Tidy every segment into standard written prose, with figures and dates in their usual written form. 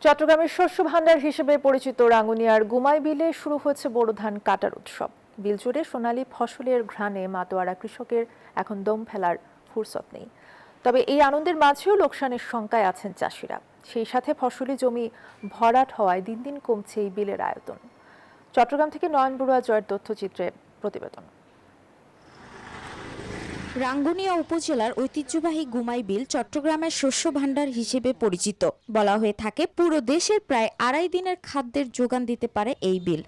চট্টগ্রামের শস্য ভাণ্ডার হিসেবে পরিচিত রাঙ্গুনিয়ার গুমাই বিলে শুরু হয়েছে বোরো ধান কাটার উৎসব। বিল জুড়ে সোনালী ফসলের ঘ্রাণে মাতোয়ারা কৃষকের এখন দম ফেলার ফুরসত নেই। তবে এই আনন্দের মাঝেও লোকসানের শঙ্কায় আছেন চাষিরা। সেই সাথে ফসলি জমি ভরাট হওয়ায় দিন দিন কমছে এই বিলের আয়তন। চট্টগ্রাম থেকে নয়ন বড়ুয়া জয়ের তথ্যচিত্রে প্রতিবেদন। রাঙ্গুনিয়া উপজেলার ঐতিহ্যবাহী গুমাই বিল চট্টগ্রামের শস্য ভাণ্ডার হিসেবে পরিচিত। বলা হয়ে থাকে পুরো দেশের প্রায় 2.5 দিনের খাদ্যের যোগান দিতে পারে এই বিল।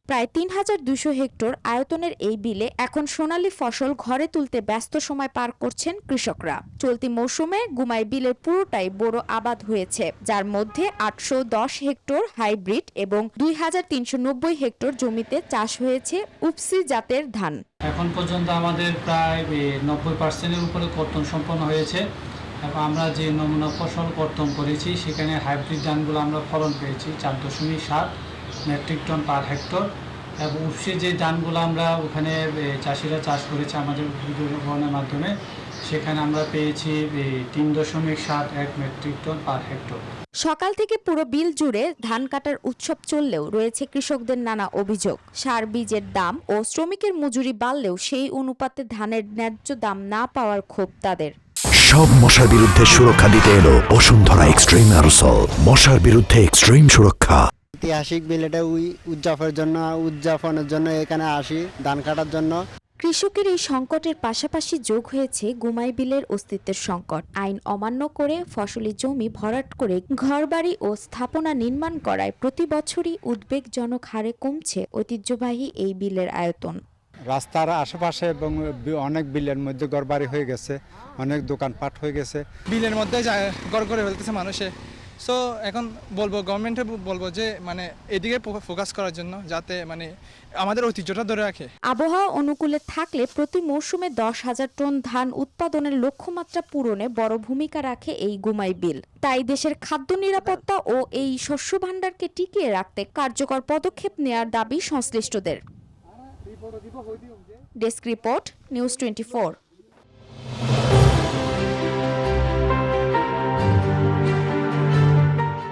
প্রায় 3200 হেক্টর আয়তনের এই বিলে এখন সোনালী ফসল ঘরে তুলতে ব্যস্ত সময় পার করছেন কৃষকরা। চলতি মৌসুমে গুমাই বিলের পুরোটাই বোরো আবাদ হয়েছে, যার মধ্যে 810 হেক্টর হাইব্রিড এবং 2390 হেক্টর জমিতে চাষ হয়েছে উপসি জাতের ধান। এখন পর্যন্ত আমাদের প্রায় 90%-এর উপরে কর্তন সম্পন্ন হয়েছে এবং আমরা যে নমুনা ফসল কর্তন করেছি সেখানে হাইব্রিড ধানগুলো আমরা ফলন পেয়েছি 4.7 মেট্রিক টন পার হেক্টর এবং উপসি যে ধানগুলো আমরা ওখানে চাষিরা চাষ করেছে আমাদের উদ্ভাবনের মাধ্যমে, সেখানে আমরা পেয়েছি 3.71 মেট্রিক টন পার হেক্টর। সকাল থেকে পুরো বিল জুড়ে ধান কাটার উৎসব চললেও রয়েছে কৃষকদের নানা অভিযোগ। সার বীজের দাম ও শ্রমিকের মজুরি বাড়লেও সেই অনুপাতে ধানের ন্যায্য দাম না পাওয়ার ক্ষোভ তাদের। সব মশার বিরুদ্ধে সুরক্ষা দিতে এলো বসুন্ধরা এক্সট্রিম অ্যারোসল, মশার বিরুদ্ধে এক্সট্রিম সুরক্ষা। ঐতিহাসিক বিল, এটা উদযাপনের জন্য এখানে আসি ধান কাটার জন্য। কৃষকের এই সংকটের পাশাপাশি যোগ হয়েছে গুমাই বিলের অস্তিত্বের সংকট। আইন অমান্য করে ফসলি জমি ভরাট করে ঘরবাড়ি ও স্থাপনা নির্মাণ করায় প্রতি বছরই উদ্বেগজনক হারে কমছে ঐতিহ্যবাহী এই বিলের আয়তন। রাস্তার আশেপাশে এবং অনেক বিলের মধ্যে ঘরবাড়ি হয়ে গেছে, অনেক দোকানপাট হয়ে গেছে। বিলের মধ্যে ঘর করে ফেলতেছে মানুষে। সো এখন গভর্নমেন্টে বলবো যে এদিকে ফোকাস করার জন্য, যাতে আমাদের ঐতিহ্যটা ধরে রাখে। আবহাওয়া অনুকূলে থাকলে প্রতি মৌসুমে 10,000 টন ধান উৎপাদনের লক্ষ্যমাত্রা পূরণে বড় ভূমিকা রাখে এই গুমাই বিল। তাই দেশের খাদ্য নিরাপত্তা ও এই শস্য ভাণ্ডারকে টিকিয়ে রাখতে কার্যকর পদক্ষেপ নেয়ার দাবি সংশ্লিষ্টদের। Desk report, news 24।